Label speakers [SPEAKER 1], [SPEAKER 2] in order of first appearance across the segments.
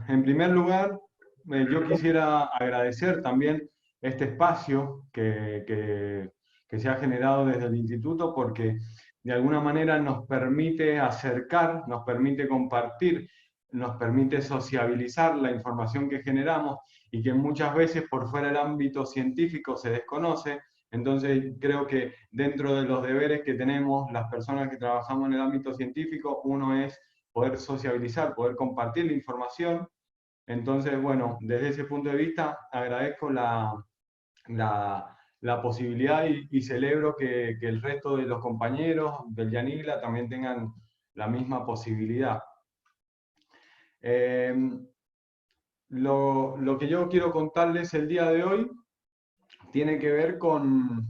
[SPEAKER 1] en primer lugar, yo quisiera agradecer también este espacio que se ha generado desde el instituto, porque de alguna manera nos permite acercar, nos permite compartir, nos permite sociabilizar la información que generamos y que muchas veces por fuera del ámbito científico se desconoce. Entonces creo que dentro de los deberes que tenemos las personas que trabajamos en el ámbito científico, uno es poder sociabilizar, poder compartir la información. Entonces, bueno, desde ese punto de vista agradezco la posibilidad y celebro que el resto de los compañeros del Yanigla también tengan la misma posibilidad. Lo que yo quiero contarles el día de hoy tiene que ver con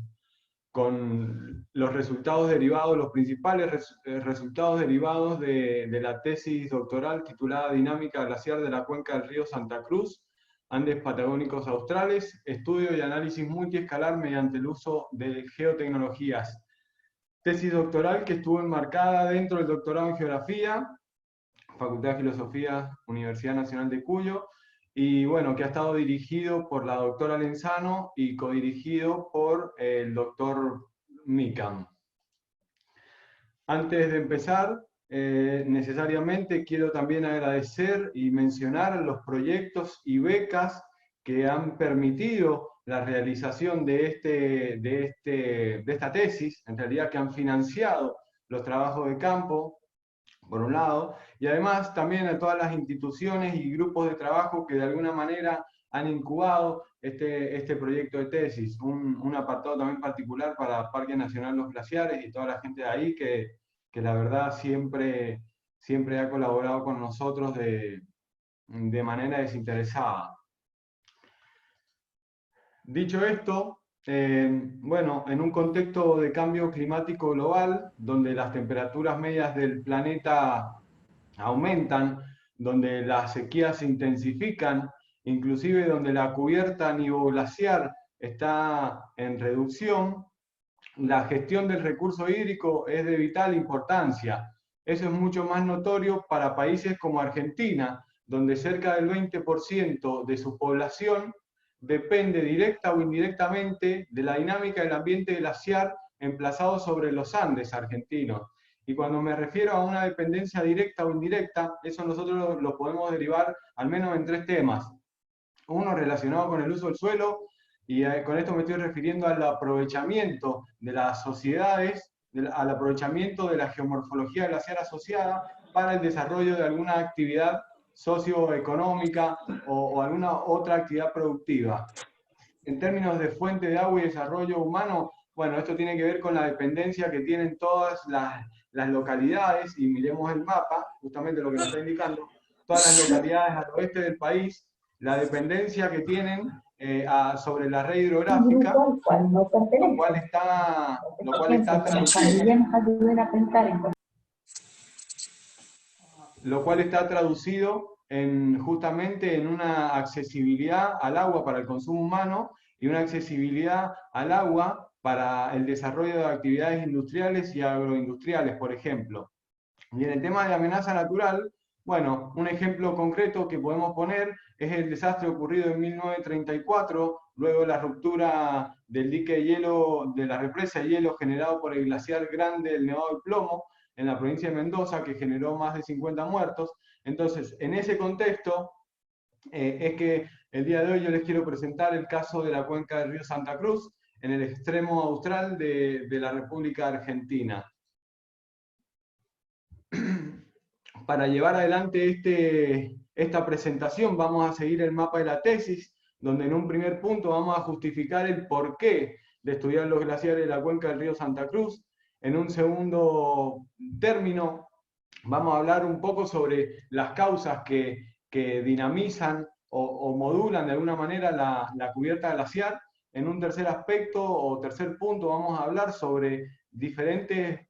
[SPEAKER 1] los resultados derivados, los principales resultados derivados de la tesis doctoral titulada Dinámica glaciar de la cuenca del río Santa Cruz, Andes Patagónicos Australes, estudio y análisis multiescalar mediante el uso de geotecnologías. Tesis doctoral que estuvo enmarcada dentro del doctorado en Geografía, Facultad de Filosofía, Universidad Nacional de Cuyo, y bueno, que ha estado dirigido por la doctora Lenzano y codirigido por el doctor Mikam. Antes de empezar, necesariamente quiero también agradecer y mencionar los proyectos y becas que han permitido la realización de esta tesis, en realidad que han financiado los trabajos de campo, por un lado, y además también a todas las instituciones y grupos de trabajo que de alguna manera han incubado este proyecto de tesis. Un apartado también particular para Parque Nacional Los Glaciares y toda la gente de ahí que la verdad siempre ha colaborado con nosotros de manera desinteresada. Dicho esto, bueno, en un contexto de cambio climático global, donde las temperaturas medias del planeta aumentan, donde las sequías se intensifican, inclusive donde la cubierta nivoglaciar está en reducción, la gestión del recurso hídrico es de vital importancia. Eso es mucho más notorio para países como Argentina, donde cerca del 20% de su población depende directa o indirectamente de la dinámica del ambiente glaciar emplazado sobre los Andes argentinos. Y cuando me refiero a una dependencia directa o indirecta, eso nosotros lo podemos derivar al menos en tres temas. Uno relacionado con el uso del suelo, y con esto me estoy refiriendo al aprovechamiento de las sociedades, al aprovechamiento de la geomorfología glaciar asociada para el desarrollo de alguna actividad socioeconómica o alguna otra actividad productiva. En términos de fuente de agua y desarrollo humano, bueno, esto tiene que ver con la dependencia que tienen todas las localidades, y miremos el mapa, justamente lo que nos está indicando, todas las localidades al oeste del país, la dependencia que tienen sobre la red hidrográfica, lo cual está traducido justamente en una accesibilidad al agua para el consumo humano y una accesibilidad al agua para el desarrollo de actividades industriales y agroindustriales, por ejemplo. Y en el tema de amenaza natural, bueno, un ejemplo concreto que podemos poner es el desastre ocurrido en 1934, luego de la ruptura del dique de hielo, de la represa de hielo generado por el glaciar grande del Nevado del Plomo, en la provincia de Mendoza, que generó más de 50 muertos. Entonces, en ese contexto, es que el día de hoy yo les quiero presentar el caso de la cuenca del río Santa Cruz, en el extremo austral de la República Argentina. Para llevar adelante esta presentación vamos a seguir el mapa de la tesis, donde en un primer punto vamos a justificar el porqué de estudiar los glaciares de la cuenca del río Santa Cruz. En un segundo término vamos a hablar un poco sobre las causas que dinamizan o modulan de alguna manera la cubierta glaciar. En un tercer aspecto o tercer punto vamos a hablar sobre diferentes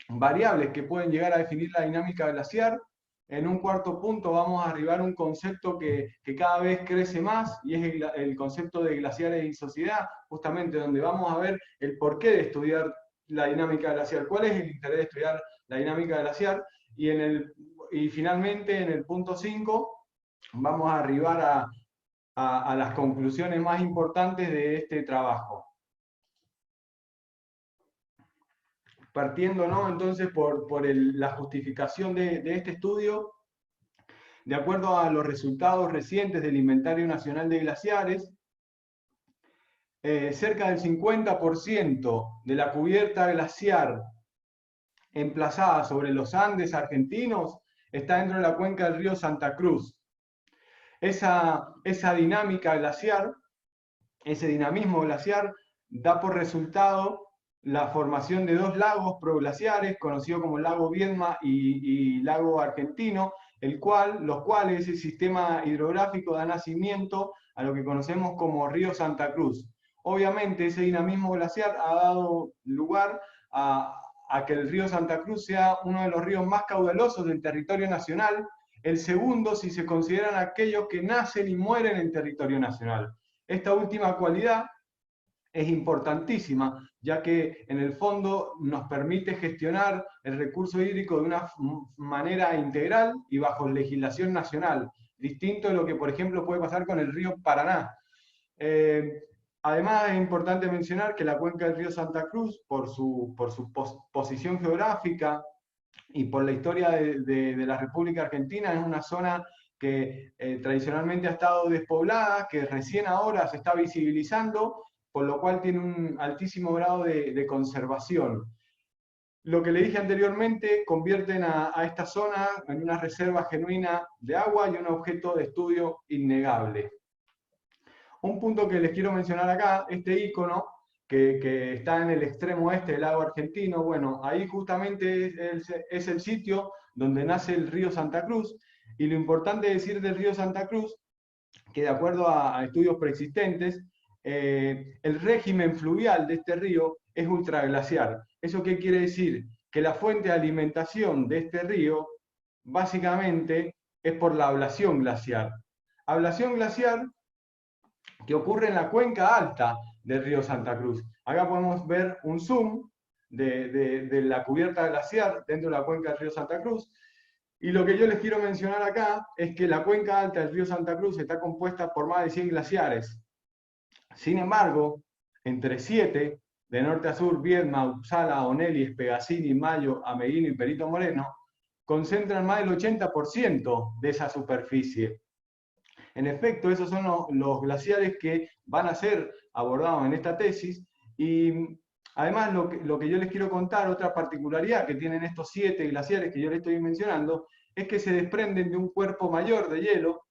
[SPEAKER 1] variables que pueden llegar a definir la dinámica glaciar. En un cuarto punto vamos a arribar a un concepto que cada vez crece más, y es el concepto de glaciares y sociedad, justamente donde vamos a ver el porqué de estudiar la dinámica glaciar, cuál es el interés de estudiar la dinámica glaciar, y finalmente en el punto 5 vamos a arribar a las conclusiones más importantes de este trabajo. Partiendo, ¿no?, entonces por la justificación de este estudio, de acuerdo a los resultados recientes del Inventario Nacional de Glaciares, cerca del 50% de la cubierta glaciar emplazada sobre los Andes argentinos está dentro de la cuenca del río Santa Cruz. Esa dinámica glaciar, ese dinamismo glaciar, da por resultado la formación de dos lagos proglaciares, conocidos como lago Viedma y lago Argentino, los cuales ese sistema hidrográfico da nacimiento a lo que conocemos como río Santa Cruz. Obviamente ese dinamismo glaciar ha dado lugar a que el río Santa Cruz sea uno de los ríos más caudalosos del territorio nacional, el segundo si se consideran aquellos que nacen y mueren en territorio nacional. Esta última cualidad es importantísima, ya que en el fondo nos permite gestionar el recurso hídrico de una manera integral y bajo legislación nacional, distinto de lo que, por ejemplo, puede pasar con el río Paraná. Además, es importante mencionar que la cuenca del río Santa Cruz, por su posición geográfica y por la historia de la República Argentina, es una zona que tradicionalmente ha estado despoblada, que recién ahora se está visibilizando, por lo cual tiene un altísimo grado de conservación. Lo que le dije anteriormente convierten a esta zona en una reserva genuina de agua y un objeto de estudio innegable. Un punto que les quiero mencionar acá, este icono que está en el extremo este del lago Argentino, bueno, ahí justamente es el sitio donde nace el río Santa Cruz, y lo importante decir del río Santa Cruz, que de acuerdo a estudios preexistentes, el régimen fluvial de este río es ultraglaciar. ¿Eso qué quiere decir? Que la fuente de alimentación de este río básicamente es por la ablación glaciar. Ablación glaciar que ocurre en la cuenca alta del río Santa Cruz. Acá podemos ver un zoom de la cubierta glaciar dentro de la cuenca del río Santa Cruz. Y lo que yo les quiero mencionar acá es que la cuenca alta del río Santa Cruz está compuesta por más de 100 glaciares. Sin embargo, entre 7, de norte a sur, Viedma, Uppsala, Onelli, Pegasini, Mayo, Ameghino y Perito Moreno, concentran más del 80% de esa superficie. En efecto, esos son los glaciares que van a ser abordados en esta tesis, y además lo que yo les quiero contar, otra particularidad que tienen estos 7 glaciares que yo les estoy mencionando, es que se desprenden de un cuerpo mayor de hielo,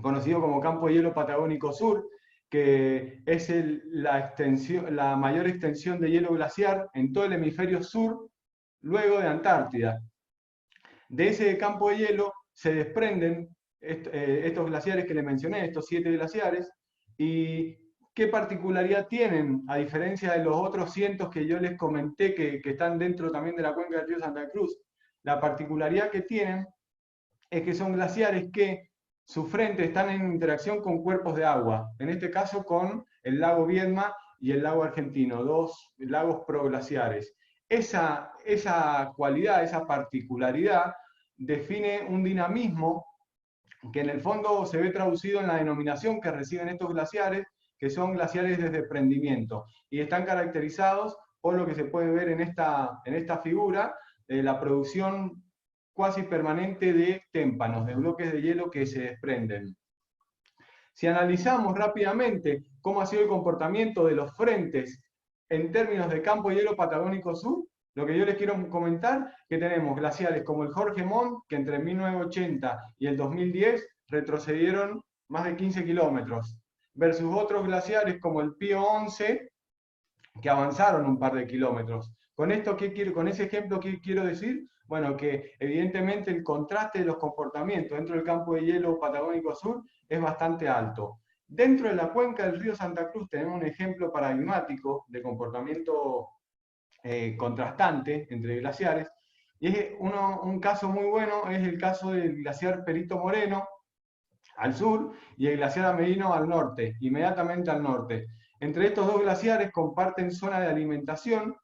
[SPEAKER 1] conocido como Campo de Hielo Patagónico Sur, que es la mayor extensión de hielo glaciar en todo el hemisferio sur, luego de Antártida. De ese campo de hielo se desprenden estos glaciares que les mencioné, estos 7 glaciares, y qué particularidad tienen, a diferencia de los otros cientos que yo les comenté que están dentro también de la cuenca del río Santa Cruz. La particularidad que tienen es que son glaciares que su frente están en interacción con cuerpos de agua, en este caso con el lago Viedma y el lago Argentino, dos lagos proglaciares. Esa cualidad, esa particularidad, define un dinamismo que en el fondo se ve traducido en la denominación que reciben estos glaciares, que son glaciares de desprendimiento, y están caracterizados por lo que se puede ver en esta figura, de la producción cuasi permanente de témpanos, de bloques de hielo que se desprenden. Si analizamos rápidamente cómo ha sido el comportamiento de los frentes en términos de campo de hielo patagónico sur, lo que yo les quiero comentar, que tenemos glaciares como el Jorge Montt, que entre 1980 y el 2010 retrocedieron más de 15 kilómetros, versus otros glaciares como el Pío 11, que avanzaron un par de kilómetros. Con ese ejemplo, ¿qué quiero decir? Bueno, que evidentemente el contraste de los comportamientos dentro del campo de hielo patagónico sur es bastante alto. Dentro de la cuenca del río Santa Cruz tenemos un ejemplo paradigmático de comportamiento contrastante entre glaciares, y es un caso muy bueno, es el caso del glaciar Perito Moreno al sur y el glaciar Ameghino al norte, inmediatamente al norte. Entre estos dos glaciares comparten zona de alimentación,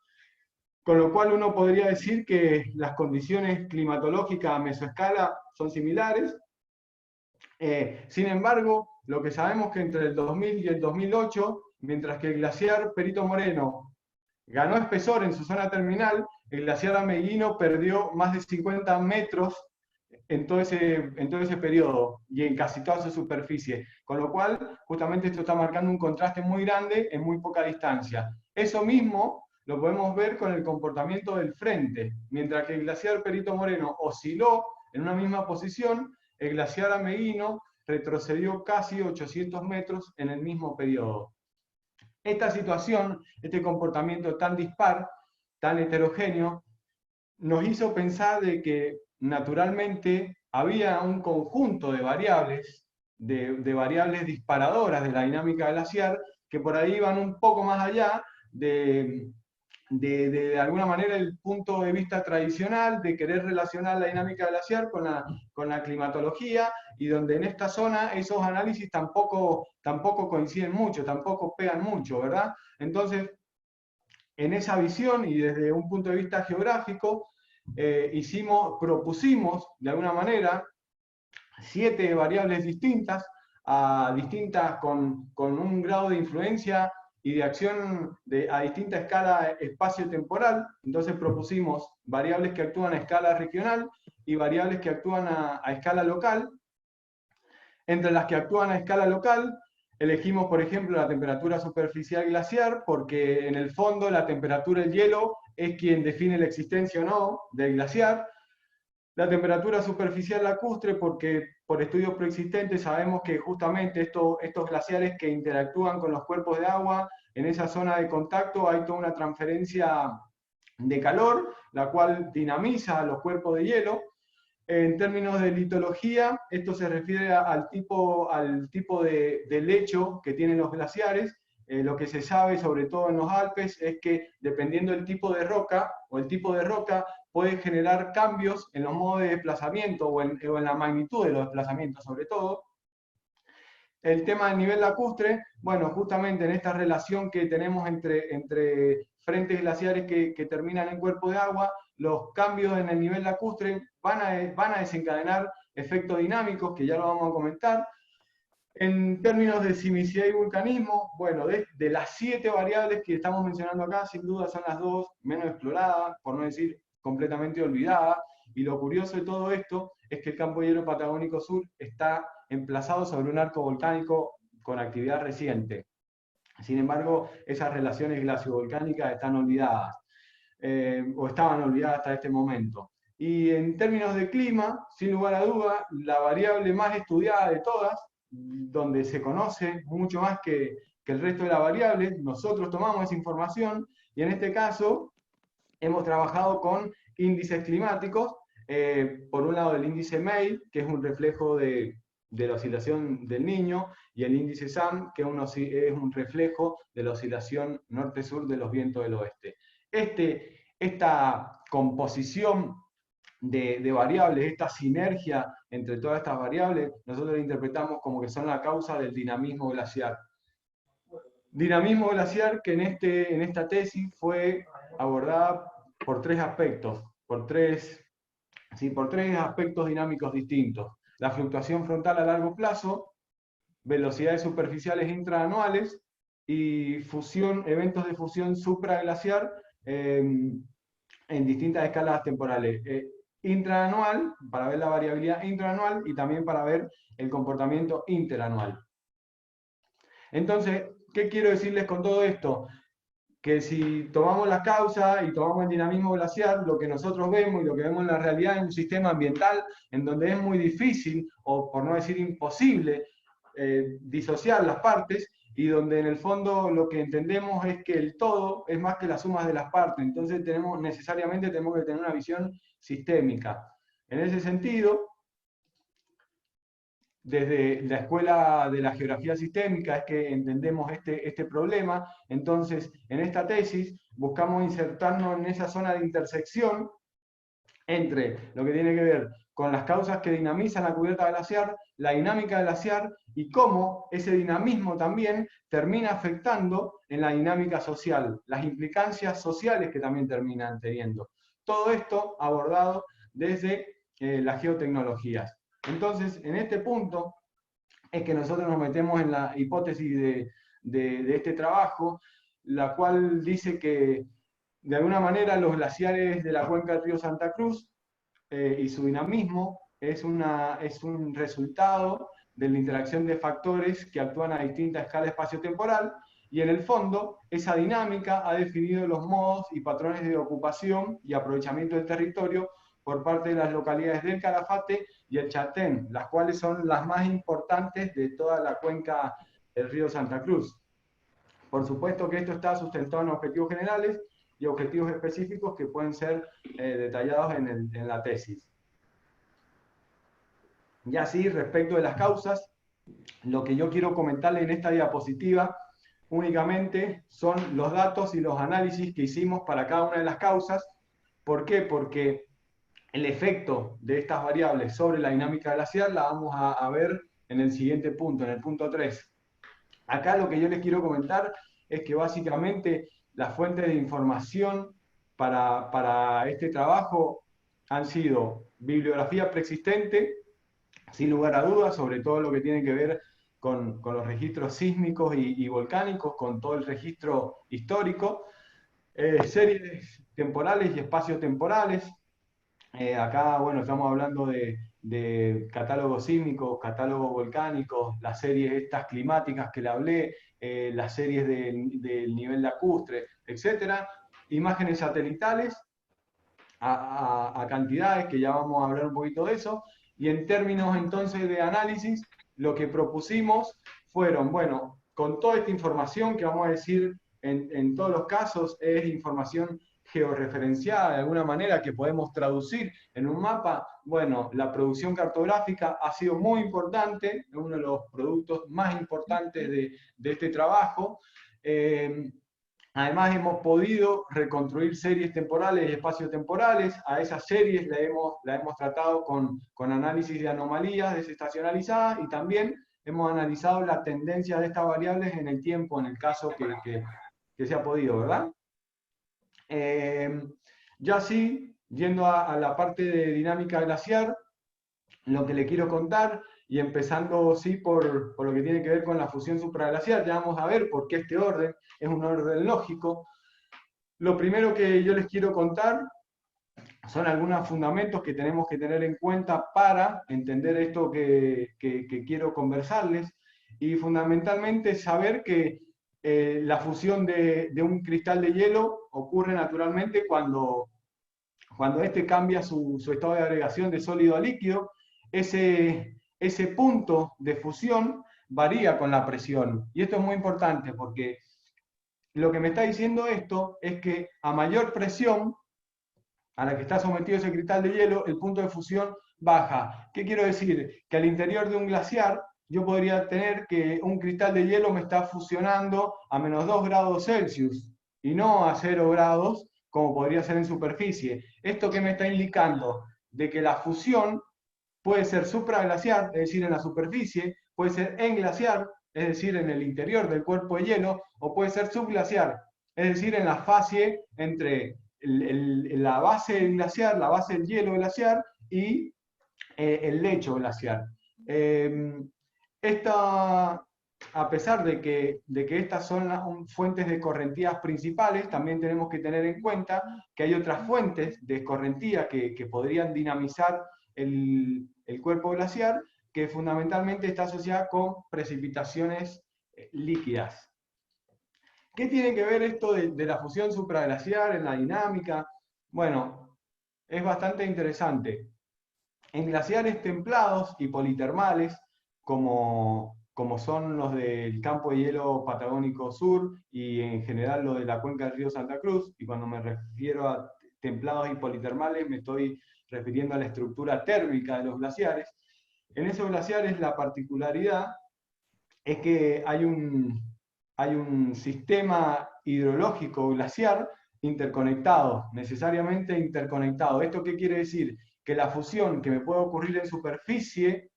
[SPEAKER 1] con lo cual uno podría decir que las condiciones climatológicas a mesoescala son similares, Sin embargo, lo que sabemos que entre el 2000 y el 2008, mientras que el glaciar Perito Moreno ganó espesor en su zona terminal, el glaciar Ameguino perdió más de 50 metros en todo ese periodo y en casi toda su superficie. Con lo cual, justamente esto está marcando un contraste muy grande en muy poca distancia. Eso mismo lo podemos ver con el comportamiento del frente. Mientras que el glaciar Perito Moreno osciló en una misma posición, el glaciar Ameguino retrocedió casi 800 metros en el mismo periodo. Esta situación, este comportamiento tan dispar, tan heterogéneo, nos hizo pensar de que naturalmente había un conjunto de variables, de variables disparadoras de la dinámica glaciar, que por ahí van un poco más allá de alguna manera el punto de vista tradicional de querer relacionar la dinámica glaciar con la climatología, y donde en esta zona esos análisis tampoco coinciden mucho, tampoco pegan mucho, ¿verdad? Entonces, en esa visión y desde un punto de vista geográfico, propusimos de alguna manera 7 variables distintas, distintas con un grado de influencia y de acción a distinta escala espacio-temporal. Entonces propusimos variables que actúan a escala regional y variables que actúan a escala local. Entre las que actúan a escala local, elegimos, por ejemplo, la temperatura superficial glaciar, porque en el fondo la temperatura del hielo es quien define la existencia o no del glaciar. La temperatura superficial lacustre, porque por estudios preexistentes sabemos que justamente estos glaciares que interactúan con los cuerpos de agua, en esa zona de contacto hay toda una transferencia de calor, la cual dinamiza los cuerpos de hielo. En términos de litología, esto se refiere al tipo de lecho que tienen los glaciares. Lo que se sabe, sobre todo en los Alpes, es que dependiendo del tipo de roca o el tipo de roca, puede generar cambios en los modos de desplazamiento o en la magnitud de los desplazamientos, sobre todo. El tema del nivel lacustre, bueno, justamente en esta relación que tenemos entre frentes glaciares que terminan en cuerpo de agua, los cambios en el nivel lacustre van a desencadenar efectos dinámicos, que ya lo vamos a comentar. En términos de sismicidad y vulcanismo, bueno, de las 7 variables que estamos mencionando acá, sin duda son las 2 menos exploradas, por no decir completamente olvidadas. Y lo curioso de todo esto es que el campo de hielo patagónico sur está emplazado sobre un arco volcánico con actividad reciente. Sin embargo, esas relaciones glaciovolcánicas están olvidadas, o estaban olvidadas hasta este momento. Y en términos de clima, sin lugar a duda, la variable más estudiada de todas, donde se conoce mucho más que el resto de las variables, nosotros tomamos esa información y en este caso hemos trabajado con índices climáticos, por un lado el índice May, que es un reflejo de la oscilación del Niño, y el índice SAM, que es un reflejo de la oscilación norte-sur de los vientos del oeste. Esta composición de variables, esta sinergia entre todas estas variables, nosotros la interpretamos como que son la causa del dinamismo glaciar. Dinamismo glaciar que en esta tesis fue abordada por 3 aspectos, por tres aspectos dinámicos distintos. La fluctuación frontal a largo plazo, velocidades superficiales intraanuales y eventos de fusión supraglaciar en distintas escalas temporales. Intraanual, para ver la variabilidad intraanual, y también para ver el comportamiento interanual. Entonces, ¿qué quiero decirles con todo esto? Que si tomamos la causa y tomamos el dinamismo glaciar, lo que nosotros vemos y lo que vemos en la realidad es un sistema ambiental en donde es muy difícil, o por no decir imposible, disociar las partes, y donde en el fondo lo que entendemos es que el todo es más que las sumas de las partes. Entonces necesariamente tenemos que tener una visión sistémica. En ese sentido, desde la escuela de la geografía sistémica es que entendemos este problema. Entonces, en esta tesis buscamos insertarnos en esa zona de intersección entre lo que tiene que ver con las causas que dinamizan la cubierta glaciar, la dinámica glaciar, y cómo ese dinamismo también termina afectando en la dinámica social, las implicancias sociales que también terminan teniendo. Todo esto abordado desde las geotecnologías. Entonces, en este punto, es que nosotros nos metemos en la hipótesis de este trabajo, la cual dice que de alguna manera los glaciares de la cuenca del río Santa Cruz y su dinamismo es un resultado de la interacción de factores que actúan a distinta escala espacio-temporal, y en el fondo esa dinámica ha definido los modos y patrones de ocupación y aprovechamiento del territorio por parte de las localidades del Calafate y el Chaltén, las cuales son las más importantes de toda la cuenca del río Santa Cruz. Por supuesto que esto está sustentado en objetivos generales y objetivos específicos que pueden ser detallados en la tesis. Y así, respecto de las causas, lo que yo quiero comentarle en esta diapositiva únicamente son los datos y los análisis que hicimos para cada una de las causas. ¿Por qué? Porque el efecto de estas variables sobre la dinámica glacial la vamos a ver en el siguiente punto, en el punto 3. Acá lo que yo les quiero comentar es que básicamente las fuentes de información para este trabajo han sido bibliografía preexistente, sin lugar a dudas, sobre todo lo que tiene que ver con los registros sísmicos y volcánicos, con todo el registro histórico, series temporales y espacios temporales. Acá, bueno, estamos hablando de catálogos sísmicos, catálogos volcánicos, las series estas climáticas que le hablé, las series del nivel lacustre, etcétera. Imágenes satelitales a cantidades, que ya vamos a hablar un poquito de eso. Y en términos entonces de análisis, lo que propusimos fueron, bueno, con toda esta información que vamos a decir en todos los casos es información georreferenciada de alguna manera que podemos traducir en un mapa. Bueno, la producción cartográfica ha sido muy importante, es uno de los productos más importantes de este trabajo. Además, hemos podido reconstruir series temporales y espacios temporales. A esas series la hemos tratado con análisis de anomalías desestacionalizadas, y también hemos analizado la tendencia de estas variables en el tiempo, en el caso que se ha podido, ¿verdad? Ya así, yendo a la parte de dinámica glaciar, lo que le quiero contar, y empezando sí por lo que tiene que ver con la fusión supraglacial, ya vamos a ver por qué este orden es un orden lógico. Lo primero que yo les quiero contar son algunos fundamentos que tenemos que tener en cuenta para entender esto que quiero conversarles, y fundamentalmente saber que la fusión de un cristal de hielo ocurre naturalmente cuando este cambia su estado de agregación de sólido a líquido. Ese punto de fusión varía con la presión. Y esto es muy importante porque lo que me está diciendo esto es que a mayor presión a la que está sometido ese cristal de hielo, el punto de fusión baja. ¿Qué quiero decir? Que al interior de un glaciar yo podría tener que un cristal de hielo me está fusionando a menos 2 grados Celsius y no a 0 grados como podría ser en superficie. ¿Esto qué me está indicando? De que la fusión puede ser supraglaciar, es decir, en la superficie, puede ser englaciar, es decir, en el interior del cuerpo de hielo, o puede ser subglaciar, es decir, en la fase entre la base del glaciar, la base del hielo glaciar y el lecho glaciar. Esta, a pesar de que estas son las fuentes de escorrentías principales, también tenemos que tener en cuenta que hay otras fuentes de escorrentía que podrían dinamizar el cuerpo glaciar, que fundamentalmente está asociada con precipitaciones líquidas. ¿Qué tiene que ver esto de la fusión supraglaciar en la dinámica? Bueno, es bastante interesante. En glaciares templados y politermales, como son los del campo de hielo patagónico sur y en general lo de la cuenca del río Santa Cruz, y cuando me refiero a templados y politermales me estoy refiriendo a la estructura térmica de los glaciares. En esos glaciares la particularidad es que hay un sistema hidrológico glaciar interconectado, necesariamente interconectado. ¿Esto qué quiere decir? Que la fusión que me puede ocurrir en superficie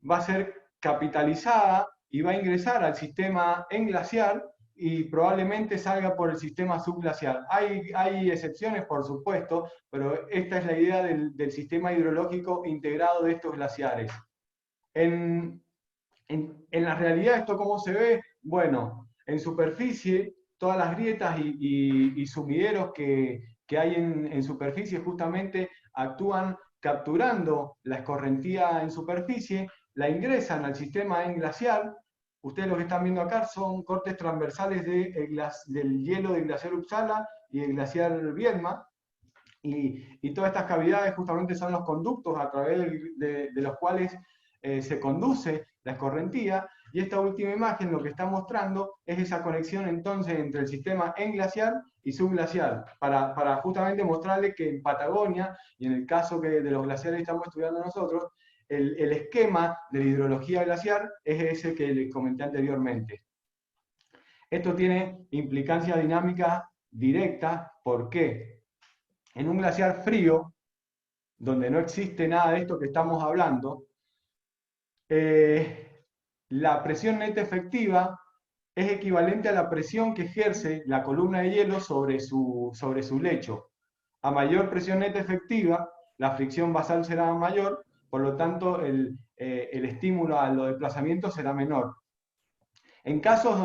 [SPEAKER 1] va a ser capitalizada y va a ingresar al sistema englaciar y probablemente salga por el sistema subglacial. Hay excepciones, por supuesto, pero esta es la idea del sistema hidrológico integrado de estos glaciares. En En la realidad, ¿esto cómo se ve? Bueno, en superficie, todas las grietas y sumideros que hay en superficie justamente actúan capturando la escorrentía en superficie, la ingresan al sistema en glaciar. Ustedes lo que están viendo acá son cortes transversales del hielo del glaciar Uppsala y del glaciar Viedma, y todas estas cavidades justamente son los conductos a través de los cuales se conduce la escorrentía, y esta última imagen lo que está mostrando es esa conexión entonces entre el sistema englaciar y subglacial, para justamente mostrarle que en Patagonia, y en el caso de los glaciares que estamos estudiando nosotros, el esquema de la hidrología glaciar es ese que les comenté anteriormente. Esto tiene implicancias dinámicas directas. ¿Por qué? En un glaciar frío, donde no existe nada de esto que estamos hablando, la presión neta efectiva es equivalente a la presión que ejerce la columna de hielo sobre su lecho. A mayor presión neta efectiva, la fricción basal será mayor, por lo tanto el estímulo a los desplazamientos será menor. En casos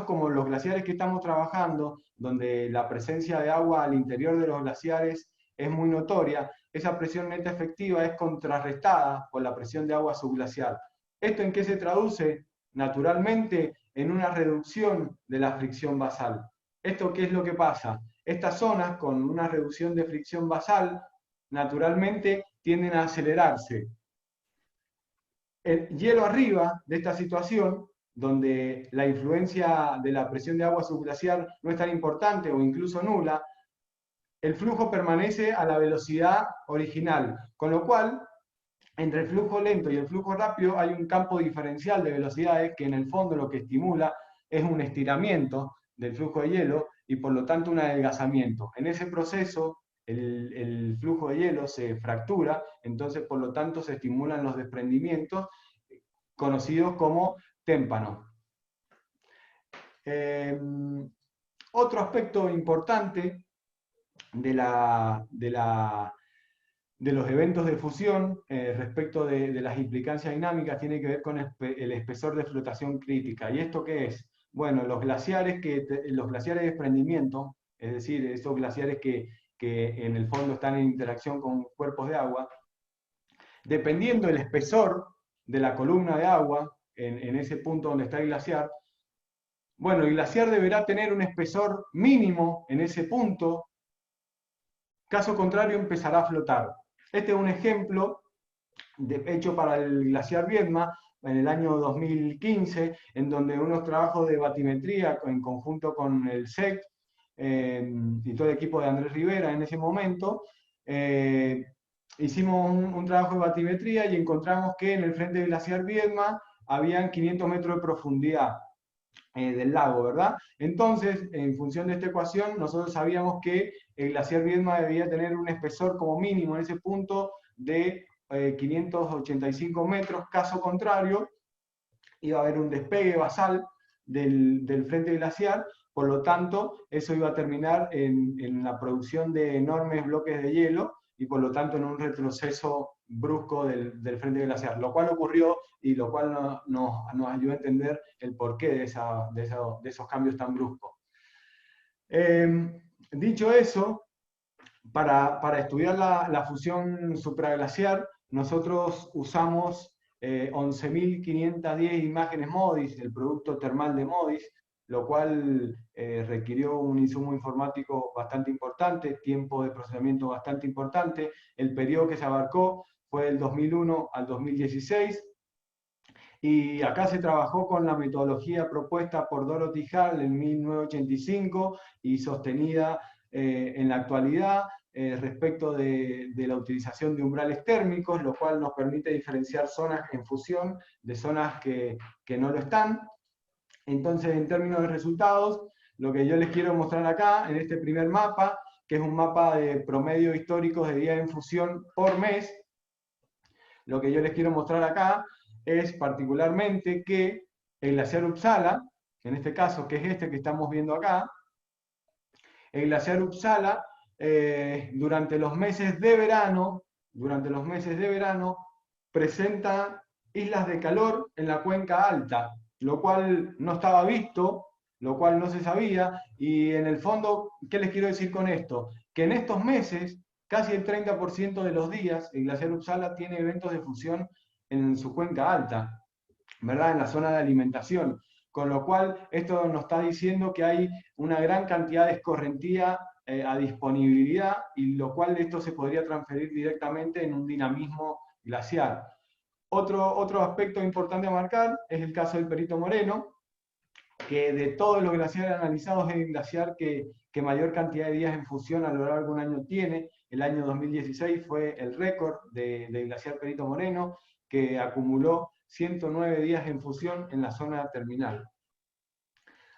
[SPEAKER 1] como los glaciares que estamos trabajando, donde la presencia de agua al interior de los glaciares es muy notoria, esa presión neta efectiva es contrarrestada por la presión de agua subglacial. ¿Esto en qué se traduce? Naturalmente en una reducción de la fricción basal. ¿Esto qué es lo que pasa? Estas zonas con una reducción de fricción basal naturalmente tienden a acelerarse. El hielo arriba de esta situación, donde la influencia de la presión de agua subglaciar no es tan importante o incluso nula, el flujo permanece a la velocidad original, con lo cual entre el flujo lento y el flujo rápido hay un campo diferencial de velocidades que en el fondo lo que estimula es un estiramiento del flujo de hielo y por lo tanto un adelgazamiento. En ese proceso el flujo de hielo se fractura, entonces por lo tanto se estimulan los desprendimientos conocidos como témpanos. Otro aspecto importante de los eventos de fusión respecto de las implicancias dinámicas tiene que ver con el espesor de flotación crítica. ¿Y esto qué es? Bueno, los glaciares de desprendimiento, es decir, esos glaciares que en el fondo están en interacción con cuerpos de agua, dependiendo del espesor de la columna de agua en ese punto donde está el glaciar, bueno, el glaciar deberá tener un espesor mínimo en ese punto, caso contrario empezará a flotar. Este es un ejemplo hecho para el glaciar Viedma en el año 2015, en donde unos trabajos de batimetría en conjunto con el SEC y todo el equipo de Andrés Rivera en ese momento, hicimos un trabajo de batimetría y encontramos que en el frente del glaciar Viedma habían 500 metros de profundidad del lago, ¿verdad? Entonces, en función de esta ecuación, nosotros sabíamos que el glaciar Viedma debía tener un espesor como mínimo en ese punto de 585 metros, caso contrario, iba a haber un despegue basal del frente glaciar, por lo tanto, eso iba a terminar en la producción de enormes bloques de hielo y por lo tanto en un retroceso brusco del frente glaciar, lo cual ocurrió y lo cual nos ayudó a entender el porqué de esos cambios tan bruscos. Dicho eso, para estudiar la fusión supraglaciar, nosotros usamos 11.510 imágenes MODIS, el producto termal de MODIS, lo cual requirió un insumo informático bastante importante, tiempo de procesamiento bastante importante. El periodo que se abarcó fue del 2001 al 2016, y acá se trabajó con la metodología propuesta por Dorothy Hall en 1985 y sostenida en la actualidad respecto de la utilización de umbrales térmicos, lo cual nos permite diferenciar zonas en fusión de zonas que no lo están. Entonces, en términos de resultados, lo que yo les quiero mostrar acá, en este primer mapa, que es un mapa de promedio históricos de días en fusión por mes, lo que yo les quiero mostrar acá es particularmente que el glaciar Uppsala, en este caso, que es este que estamos viendo acá, el glaciar Uppsala, durante los meses de verano, presenta islas de calor en la cuenca alta, lo cual no estaba visto, lo cual no se sabía, y en el fondo, ¿qué les quiero decir con esto? Que en estos meses, casi el 30% de los días, el glaciar Uppsala tiene eventos de fusión en su cuenca alta, ¿verdad? En la zona de alimentación. Con lo cual, esto nos está diciendo que hay una gran cantidad de escorrentía a disponibilidad, y lo cual esto se podría transferir directamente en un dinamismo glaciar. Otro aspecto importante a marcar es el caso del Perito Moreno, que de todos los glaciares analizados es el glaciar que mayor cantidad de días en fusión a lo largo de un año tiene. El año 2016 fue el récord del glaciar Perito Moreno, que acumuló 109 días en fusión en la zona terminal.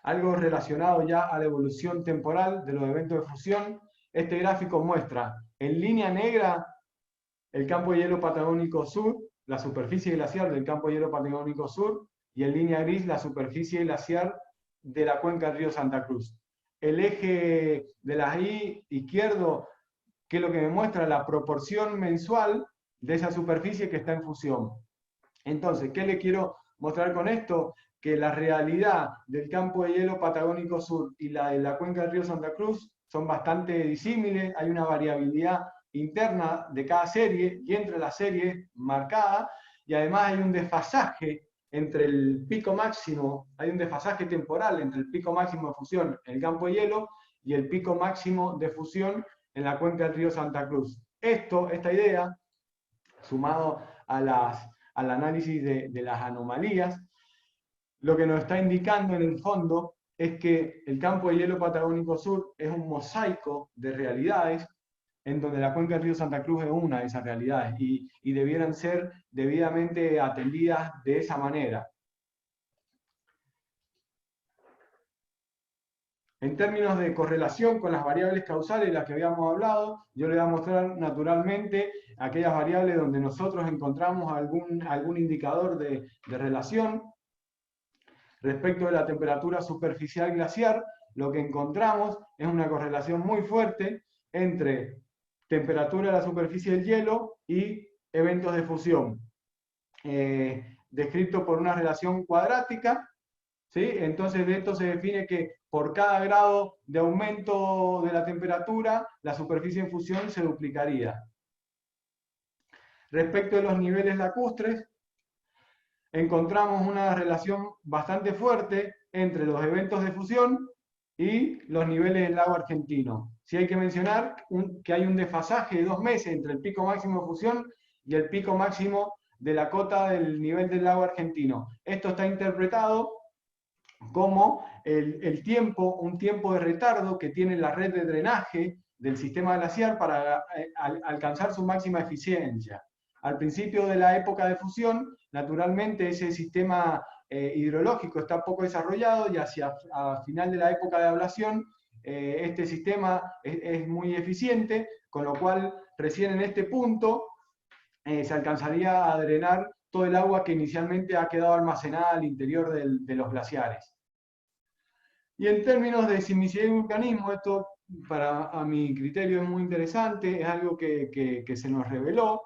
[SPEAKER 1] Algo relacionado ya a la evolución temporal de los eventos de fusión, este gráfico muestra en línea negra el campo de hielo patagónico sur, la superficie glaciar del campo de hielo patagónico sur, y en línea gris la superficie glaciar de la cuenca del río Santa Cruz. El eje de la Y izquierdo, que es lo que me muestra la proporción mensual de esa superficie que está en fusión. Entonces, ¿qué le quiero mostrar con esto? Que la realidad del campo de hielo patagónico sur y la de la cuenca del río Santa Cruz son bastante disímiles, hay una variabilidad interna de cada serie y entre las series marcada, y además hay un desfasaje entre el pico máximo, hay un desfasaje temporal entre el pico máximo de fusión en el campo de hielo y el pico máximo de fusión en la cuenca del río Santa Cruz. Esta idea, sumado al análisis de las anomalías, lo que nos está indicando en el fondo es que el campo de hielo patagónico sur es un mosaico de realidades, en donde la cuenca del río Santa Cruz es una de esas realidades, y debieran ser debidamente atendidas de esa manera. En términos de correlación con las variables causales de las que habíamos hablado, yo les voy a mostrar naturalmente aquellas variables donde nosotros encontramos algún indicador de relación. Respecto de la temperatura superficial glaciar, lo que encontramos es una correlación muy fuerte entre temperatura de la superficie del hielo y eventos de fusión, descrito por una relación cuadrática, ¿sí? Entonces de esto se define que por cada grado de aumento de la temperatura, la superficie en fusión se duplicaría. Respecto de los niveles lacustres, encontramos una relación bastante fuerte entre los eventos de fusión y los niveles del lago argentino. Sí hay que mencionar que hay un desfasaje de 2 meses entre el pico máximo de fusión y el pico máximo de la cota del nivel del lago argentino. Esto está interpretado como un tiempo de retardo que tiene la red de drenaje del sistema glaciar para alcanzar su máxima eficiencia. Al principio de la época de fusión, naturalmente ese sistema hidrológico está poco desarrollado, y hacia final de la época de ablación este sistema es muy eficiente, con lo cual recién en este punto se alcanzaría a drenar todo el agua que inicialmente ha quedado almacenada al interior de los glaciares. Y en términos de sismicidad y vulcanismo, esto a mi criterio es muy interesante, es algo que se nos reveló.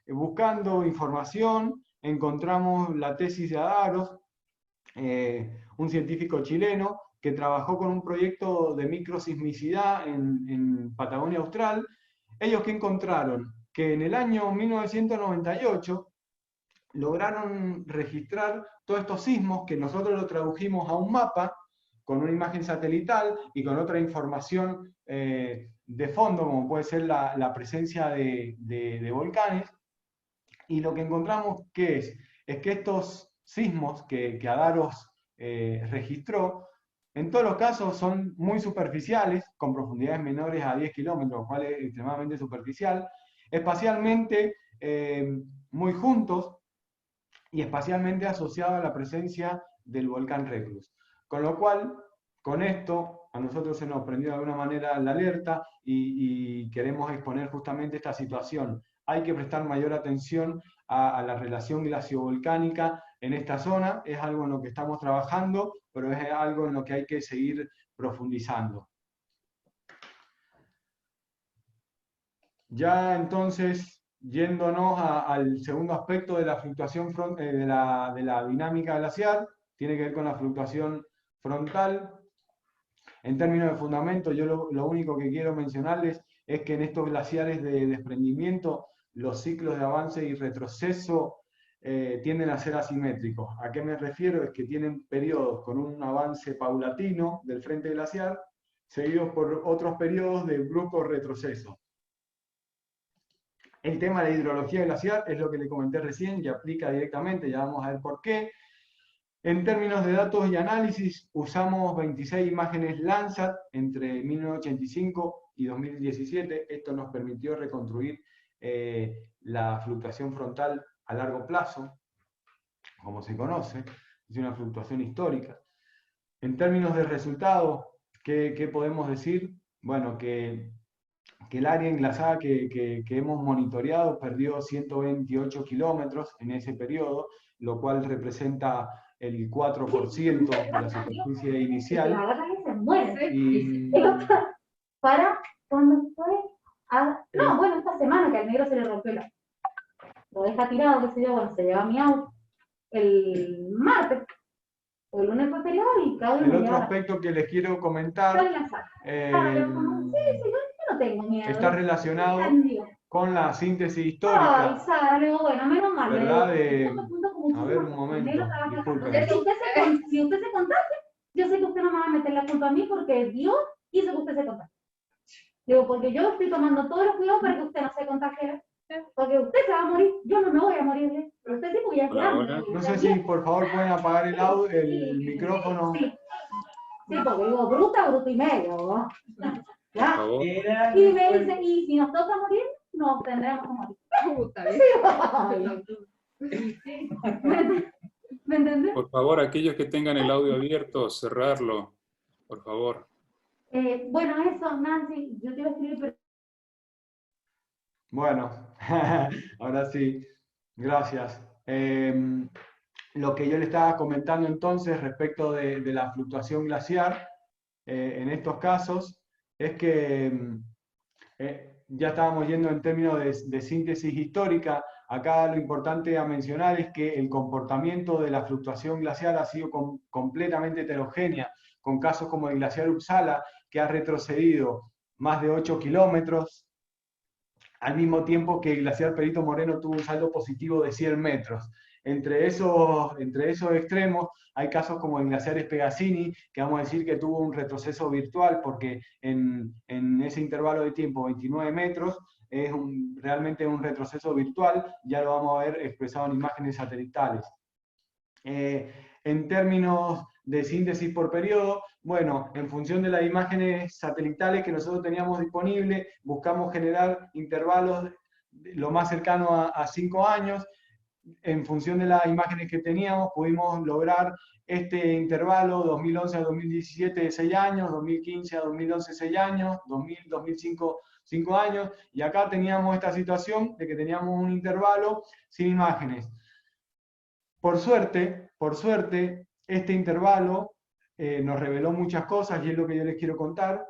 [SPEAKER 1] Buscando información, encontramos la tesis de Adaros, un científico chileno que trabajó con un proyecto de microsismicidad en Patagonia Austral. Ellos que encontraron que en el año 1998 lograron registrar todos estos sismos, que nosotros lo tradujimos a un mapa con una imagen satelital y con otra información de fondo, como puede ser la presencia de volcanes. Y lo que encontramos es que estos sismos que Adaros registró, en todos los casos son muy superficiales, con profundidades menores a 10 kilómetros, lo cual es extremadamente superficial, espacialmente muy juntos y espacialmente asociados a la presencia del volcán Reclus. Con lo cual, con esto, a nosotros se nos prendió de alguna manera la alerta y queremos exponer justamente esta situación. Hay que prestar mayor atención a la relación glaciovolcánica en esta zona, es algo en lo que estamos trabajando, pero es algo en lo que hay que seguir profundizando. Ya entonces, yéndonos al segundo aspecto de la fluctuación de la dinámica glaciar, tiene que ver con la fluctuación frontal. En términos de fundamento, yo lo único que quiero mencionarles es que en estos glaciares de desprendimiento, los ciclos de avance y retroceso tienden a ser asimétricos. ¿A qué me refiero? Es que tienen periodos con un avance paulatino del frente glaciar, seguidos por otros periodos de brusco retroceso. El tema de la hidrología glaciar es lo que le comenté recién, y aplica directamente, ya vamos a ver por qué. En términos de datos y análisis, usamos 26 imágenes Landsat entre 1985 y 2017. Esto nos permitió reconstruir la fluctuación frontal a largo plazo, como se conoce, es una fluctuación histórica. En términos de resultados, ¿qué podemos decir? Bueno, que el área enlazada que hemos monitoreado perdió 128 kilómetros en ese periodo, lo cual representa el 4% de la superficie inicial. Y
[SPEAKER 2] para cuando fue no, bueno, esta semana que al negro se le rompió el auto. Lo deja tirado, qué sé yo, bueno, se lleva mi auto el martes. O el lunes fue feriado y Claudio
[SPEAKER 1] el otro aspecto que les quiero comentar
[SPEAKER 2] no tengo miedo.
[SPEAKER 1] Está relacionado con la síntesis histórica.
[SPEAKER 2] Ay, Sara, le digo, bueno, menos mal.
[SPEAKER 1] ¿Verdad? A ver, un momento, disculpen.
[SPEAKER 2] Si usted se contagia, yo sé que usted no me va a meter la culpa a mí porque Dios hizo que usted se contagie. Digo, porque yo estoy tomando todos los cuidados para que usted no se contagie. Porque usted se va a morir, yo no me voy a morir. Pero usted sí, porque ya es grande.
[SPEAKER 1] No sé si por favor pueden apagar el audio, el micrófono.
[SPEAKER 2] Sí, porque digo, bruta y medio, ¿no? ¿Ya? Y me dice, y si nos toca morir, nos tendremos que morir. ¿Me entendés?
[SPEAKER 3] Por favor, aquellos que tengan el audio abierto, cerrarlo, por favor.
[SPEAKER 2] Bueno, eso, Nancy, yo te iba a escribir, pero...
[SPEAKER 1] Bueno, ahora sí, gracias. Lo que yo le estaba comentando entonces respecto de la fluctuación glaciar, en estos casos, es que ya estábamos yendo en términos de síntesis histórica. Acá lo importante a mencionar es que el comportamiento de la fluctuación glacial ha sido completamente heterogénea, con casos como el glaciar Uppsala, que ha retrocedido más de 8 kilómetros, al mismo tiempo que el glaciar Perito Moreno tuvo un saldo positivo de 100 metros. Entre esos extremos hay casos como el glaciar Spegazzini, que vamos a decir que tuvo un retroceso virtual, porque en ese intervalo de tiempo, 29 metros, es realmente un retroceso virtual, ya lo vamos a ver expresado en imágenes satelitales. En términos de síntesis por periodo, bueno, en función de las imágenes satelitales que nosotros teníamos disponibles, buscamos generar intervalos lo más cercano a 5 años. En función de las imágenes que teníamos, pudimos lograr este intervalo 2011 a 2017 de 6 años, 2015 a 2011 6 años, 2005 5 años, y acá teníamos esta situación de que teníamos un intervalo sin imágenes. Por suerte, este intervalo nos reveló muchas cosas, y es lo que yo les quiero contar,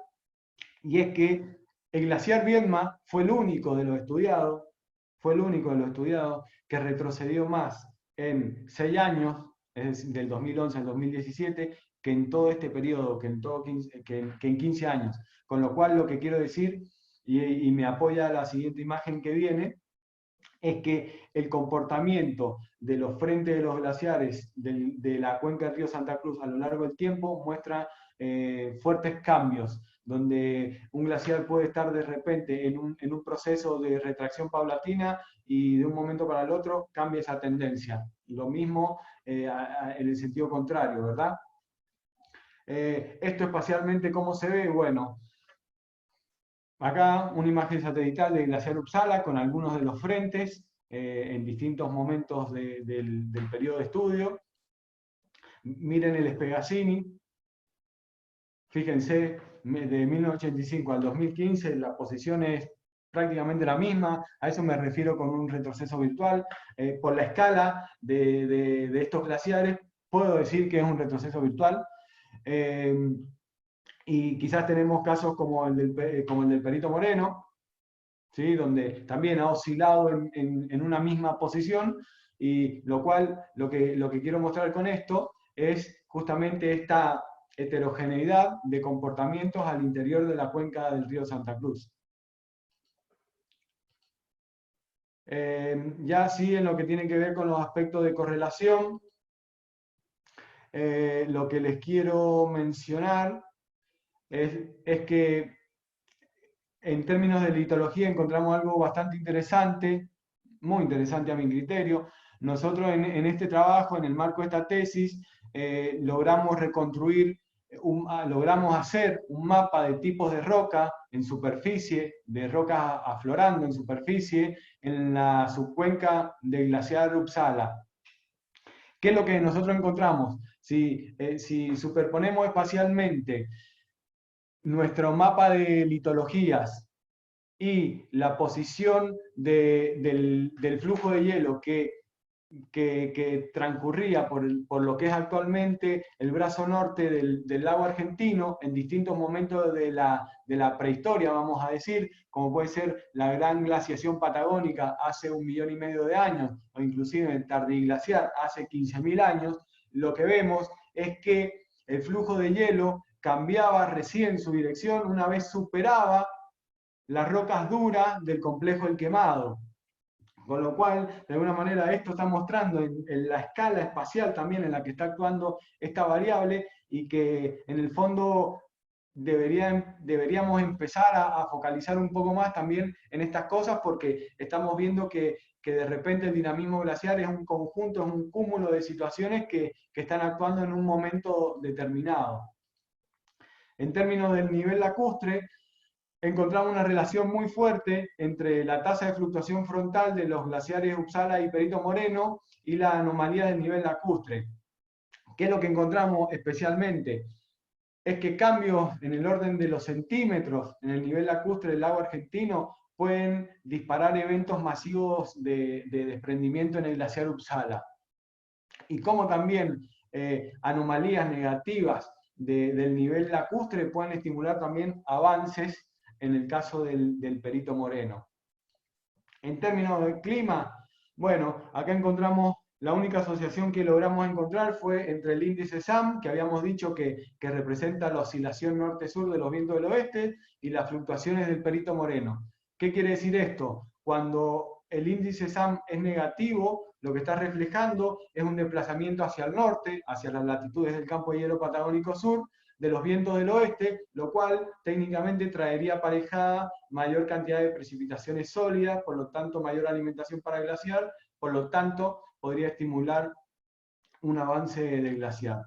[SPEAKER 1] y es que el glaciar Viedma fue el único de los estudiados, que retrocedió más en 6 años, es decir, del 2011 al 2017, que en todo este periodo, que en 15 años. Con lo cual, lo que quiero decir, y me apoya la siguiente imagen que viene, es que el comportamiento de los frentes de los glaciares de la cuenca del río Santa Cruz a lo largo del tiempo muestra fuertes cambios, donde un glaciar puede estar de repente en un proceso de retracción paulatina y de un momento para el otro cambia esa tendencia. Lo mismo en el sentido contrario, ¿verdad? Esto espacialmente, ¿cómo se ve? Bueno, acá una imagen satelital del glaciar Uppsala con algunos de los frentes en distintos momentos del periodo de estudio. Miren el Spegazzini. Fíjense, de 1985 al 2015 la posición es prácticamente la misma. A eso me refiero con un retroceso virtual. Por la escala de estos glaciares, puedo decir que es un retroceso virtual. Y quizás tenemos casos como el del Perito Moreno, ¿sí? Donde también ha oscilado en una misma posición, y lo cual, lo que quiero mostrar con esto es justamente esta heterogeneidad de comportamientos al interior de la cuenca del río Santa Cruz. Ya sí, en lo que tiene que ver con los aspectos de correlación, lo que les quiero mencionar es que en términos de litología encontramos algo bastante interesante, muy interesante a mi criterio. Nosotros en este trabajo, en el marco de esta tesis, logramos reconstruir, logramos hacer un mapa de tipos de roca en superficie, de rocas aflorando en superficie, en la subcuenca del glaciar Uppsala. ¿Qué es lo que nosotros encontramos? Si superponemos espacialmente nuestro mapa de litologías y la posición del flujo de hielo que transcurría por lo que es actualmente el brazo norte del lago argentino en distintos momentos de la prehistoria, vamos a decir, como puede ser la gran glaciación patagónica hace 1,5 millones de años, o inclusive el tardiglaciar hace 15.000 años, lo que vemos es que el flujo de hielo cambiaba recién su dirección una vez superaba las rocas duras del complejo El Quemado. Con lo cual, de alguna manera, esto está mostrando en la escala espacial también en la que está actuando esta variable, y que en el fondo deberíamos empezar a focalizar un poco más también en estas cosas, porque estamos viendo que de repente el dinamismo glaciar es un conjunto, es un cúmulo de situaciones que están actuando en un momento determinado. En términos del nivel lacustre, encontramos una relación muy fuerte entre la tasa de fluctuación frontal de los glaciares Uppsala y Perito Moreno y la anomalía del nivel lacustre. ¿Qué es lo que encontramos especialmente? Es que cambios en el orden de los centímetros en el nivel lacustre del lago argentino pueden disparar eventos masivos de desprendimiento en el glaciar Uppsala. Y como también anomalías negativas del nivel lacustre pueden estimular también avances en el caso del Perito Moreno. En términos del clima, bueno, acá encontramos la única asociación que logramos encontrar fue entre el índice SAM, que habíamos dicho que representa la oscilación norte-sur de los vientos del oeste, y las fluctuaciones del Perito Moreno. ¿Qué quiere decir esto? Cuando el índice SAM es negativo, lo que está reflejando es un desplazamiento hacia el norte, hacia las latitudes del campo de hielo patagónico sur, de los vientos del oeste, lo cual técnicamente traería aparejada mayor cantidad de precipitaciones sólidas, por lo tanto mayor alimentación para el glaciar, por lo tanto podría estimular un avance del glaciar.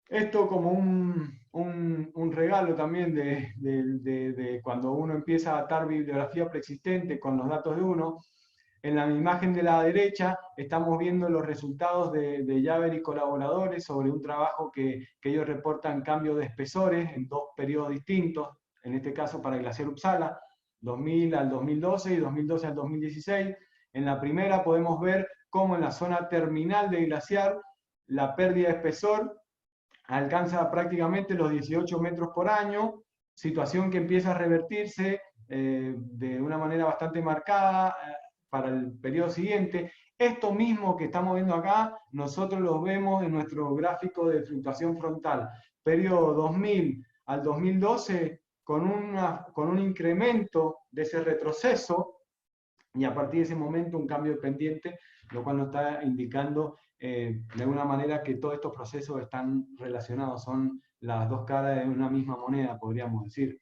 [SPEAKER 1] Esto como un regalo también de cuando uno empieza a atar bibliografía preexistente con los datos de uno. En la imagen de la derecha estamos viendo los resultados de Javer y colaboradores sobre un trabajo que ellos reportan cambio de espesores en 2 periodos distintos, en este caso para el glaciar Uppsala, 2000 al 2012 y 2012 al 2016. En la primera podemos ver cómo en la zona terminal del glaciar la pérdida de espesor alcanza prácticamente los 18 metros por año, situación que empieza a revertirse de una manera bastante marcada para el periodo siguiente. Esto mismo que estamos viendo acá, nosotros lo vemos en nuestro gráfico de fluctuación frontal. Periodo 2000 al 2012, con un incremento de ese retroceso, y a partir de ese momento un cambio de pendiente, lo cual nos está indicando de alguna manera que todos estos procesos están relacionados, son las dos caras de una misma moneda, podríamos decir.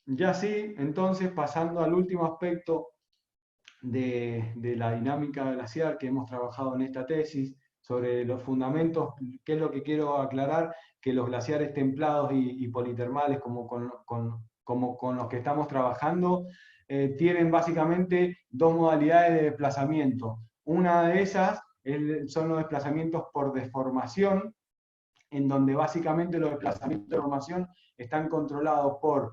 [SPEAKER 1] Ya sí, entonces pasando al último aspecto de la dinámica glaciar que hemos trabajado en esta tesis, sobre los fundamentos, ¿qué es lo que quiero aclarar? Que los glaciares templados y politermales, como con los que estamos trabajando, tienen básicamente 2 modalidades de desplazamiento. Una de esas son los desplazamientos por deformación, en donde básicamente los desplazamientos de deformación están controlados por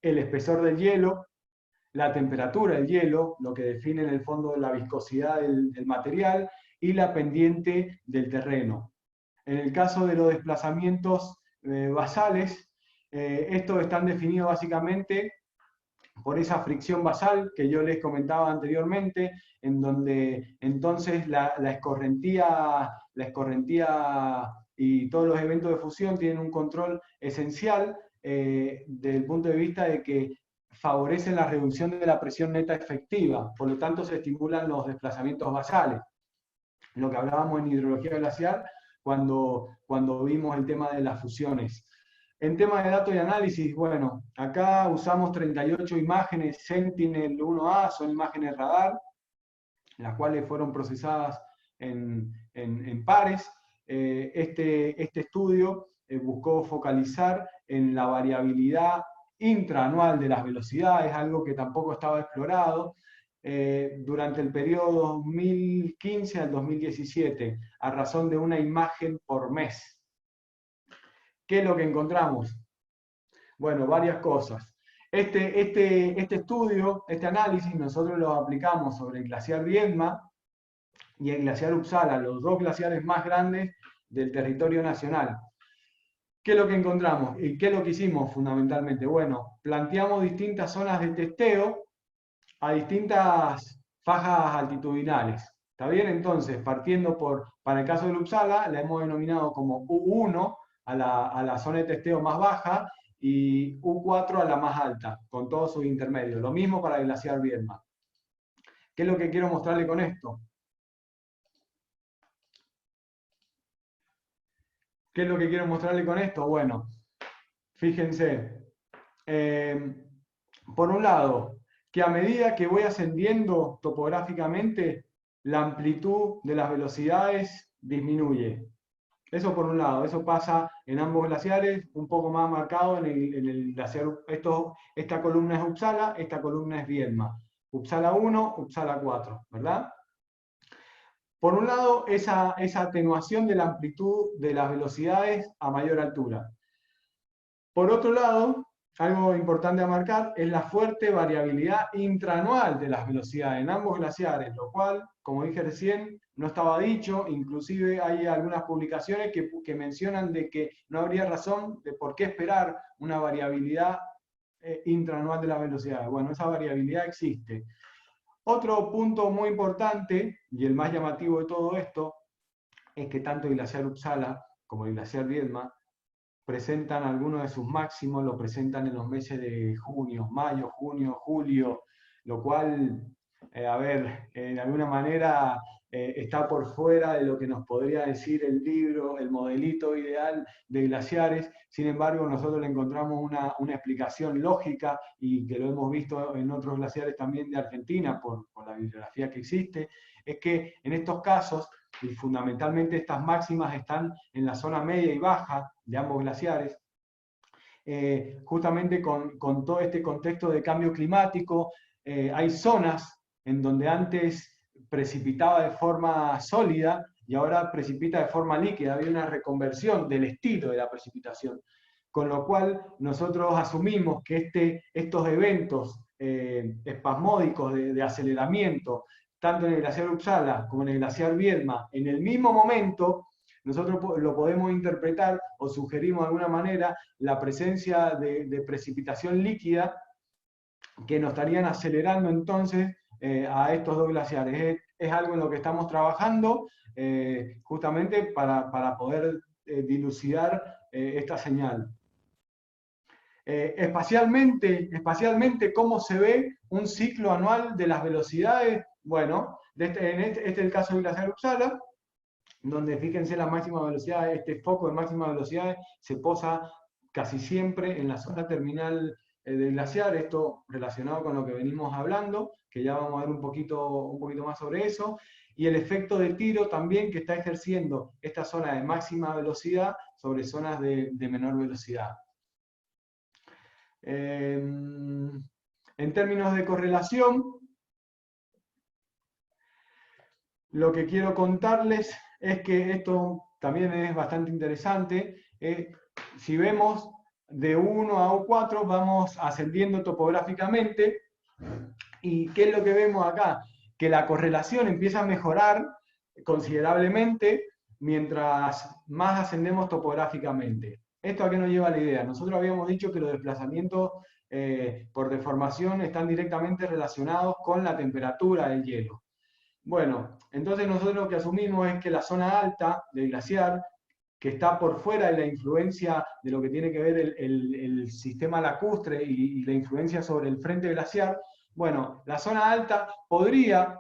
[SPEAKER 1] el espesor del hielo, la temperatura del hielo, lo que define en el fondo la viscosidad del material, y la pendiente del terreno. En el caso de los desplazamientos basales, Estos están definidos básicamente por esa fricción basal que yo les comentaba anteriormente, en donde entonces la escorrentía y todos los eventos de fusión tienen un control esencial desde el punto de vista de que favorecen la reducción de la presión neta efectiva, por lo tanto se estimulan los desplazamientos basales. Lo que hablábamos en hidrología glacial cuando vimos el tema de las fusiones. En tema de datos y análisis, bueno, acá usamos 38 imágenes Sentinel-1A, son imágenes radar, las cuales fueron procesadas en pares. Este estudio buscó focalizar en la variabilidad intraanual de las velocidades, algo que tampoco estaba explorado, durante el periodo 2015 al 2017, a razón de una imagen por mes. ¿Qué es lo que encontramos? Bueno, varias cosas. Este estudio, este análisis, nosotros lo aplicamos sobre el glaciar Viedma y el glaciar Uppsala, los dos glaciares más grandes del territorio nacional. ¿Qué es lo que encontramos? ¿Y qué es lo que hicimos fundamentalmente? Bueno, planteamos distintas zonas de testeo a distintas fajas altitudinales. ¿Está bien? Entonces, partiendo para el caso del Uppsala, la hemos denominado como U1 a la zona de testeo más baja y U4 a la más alta, con todos sus intermedios. Lo mismo para el glaciar Viedma. ¿Qué es lo que quiero mostrarle con esto? ¿Qué es lo que quiero mostrarle con esto? Bueno, fíjense. Por un lado, que a medida que voy ascendiendo topográficamente, la amplitud de las velocidades disminuye. Eso por un lado, eso pasa en ambos glaciares, un poco más marcado en el glaciar. Esta columna es Uppsala, esta columna es Viedma. Uppsala 1, Uppsala 4, ¿verdad? Por un lado, esa atenuación de la amplitud de las velocidades a mayor altura. Por otro lado, algo importante a marcar es la fuerte variabilidad intraanual de las velocidades en ambos glaciares, lo cual, como dije recién, no estaba dicho. Inclusive hay algunas publicaciones que mencionan de que no habría razón de por qué esperar una variabilidad intraanual de las velocidades. Bueno, esa variabilidad existe. Otro punto muy importante, y el más llamativo de todo esto, es que tanto el glaciar Uppsala como el glaciar Viedma presentan algunos de sus máximos, lo presentan en los meses de junio, mayo, junio, julio, lo cual, de alguna manera está por fuera de lo que nos podría decir el libro, el modelito ideal de glaciares. Sin embargo, nosotros le encontramos una explicación lógica, y que lo hemos visto en otros glaciares también de Argentina, por la bibliografía que existe, es que en estos casos, y fundamentalmente estas máximas están en la zona media y baja de ambos glaciares, justamente con todo este contexto de cambio climático. Hay zonas en donde antes precipitaba de forma sólida y ahora precipita de forma líquida. Había una reconversión del estilo de la precipitación, con lo cual nosotros asumimos que estos eventos espasmódicos de aceleramiento, tanto en el glaciar Uppsala como en el glaciar Viedma, en el mismo momento, nosotros lo podemos interpretar o sugerimos de alguna manera la presencia de precipitación líquida que nos estarían acelerando entonces a estos dos glaciares. Es algo en lo que estamos trabajando justamente para poder dilucidar esta señal. Espacialmente, ¿cómo se ve un ciclo anual de las velocidades? Bueno, este es el caso del glaciar Uppsala, donde fíjense la máxima velocidad, este foco de máxima velocidad se posa casi siempre en la zona terminal del glaciar. Esto relacionado con lo que venimos hablando, que ya vamos a ver un poquito más sobre eso, y el efecto de tiro también que está ejerciendo esta zona de máxima velocidad sobre zonas de menor velocidad. En términos de correlación, lo que quiero contarles es que esto también es bastante interesante. Si vemos de 1 a U4 vamos ascendiendo topográficamente, y ¿qué es lo que vemos acá? Que la correlación empieza a mejorar considerablemente mientras más ascendemos topográficamente. ¿Esto a qué nos lleva la idea? Nosotros habíamos dicho que los desplazamientos por deformación están directamente relacionados con la temperatura del hielo. Bueno, entonces nosotros lo que asumimos es que la zona alta del glaciar, que está por fuera de la influencia de lo que tiene que ver el sistema lacustre y la influencia sobre el frente glaciar, bueno, la zona alta podrían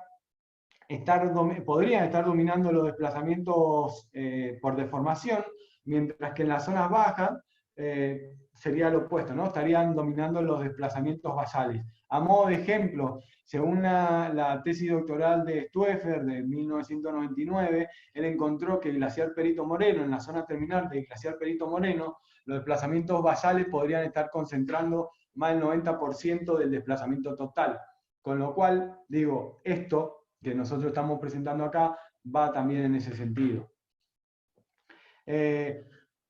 [SPEAKER 1] estar dominando los desplazamientos por deformación, mientras que en las zonas bajas sería lo opuesto, ¿no? Estarían dominando los desplazamientos basales. A modo de ejemplo, según la tesis doctoral de Stoeffer de 1999, él encontró que el glaciar Perito Moreno, en la zona terminal del glaciar Perito Moreno, los desplazamientos basales podrían estar concentrando más del 90% del desplazamiento total. Con lo cual, digo, esto que nosotros estamos presentando acá va también en ese sentido.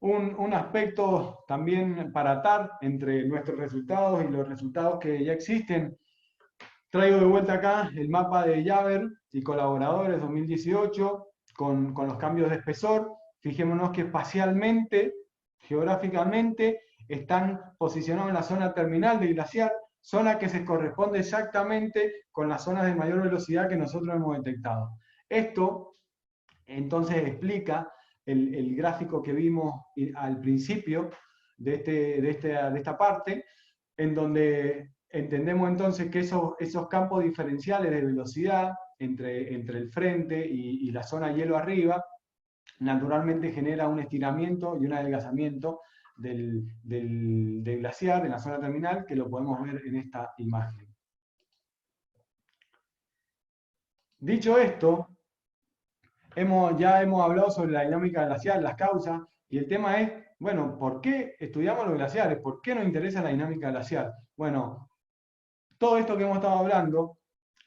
[SPEAKER 1] Un aspecto también para atar entre nuestros resultados y los resultados que ya existen, traigo de vuelta acá el mapa de Javer y colaboradores 2018 con los cambios de espesor. Fijémonos que espacialmente, geográficamente, están posicionados en la zona terminal del glaciar, zona que se corresponde exactamente con las zonas de mayor velocidad que nosotros hemos detectado. Esto entonces explica el gráfico que vimos al principio de esta parte, en donde entendemos entonces que esos campos diferenciales de velocidad entre el frente y la zona hielo arriba, naturalmente genera un estiramiento y un adelgazamiento del glaciar en la zona terminal, que lo podemos ver en esta imagen. Dicho esto, ya hemos hablado sobre la dinámica glacial, las causas, y el tema es, bueno, ¿por qué estudiamos los glaciares? ¿Por qué nos interesa la dinámica glacial? Bueno, todo esto que hemos estado hablando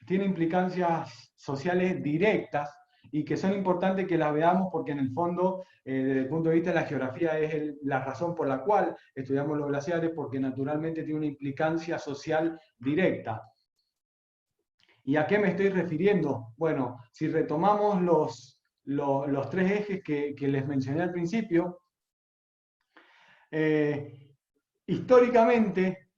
[SPEAKER 1] tiene implicancias sociales directas y que son importantes que las veamos porque en el fondo, desde el punto de vista de la geografía, es la razón por la cual estudiamos los glaciares, porque naturalmente tiene una implicancia social directa. ¿Y a qué me estoy refiriendo? Bueno, si retomamos los tres ejes que les mencioné al principio, históricamente,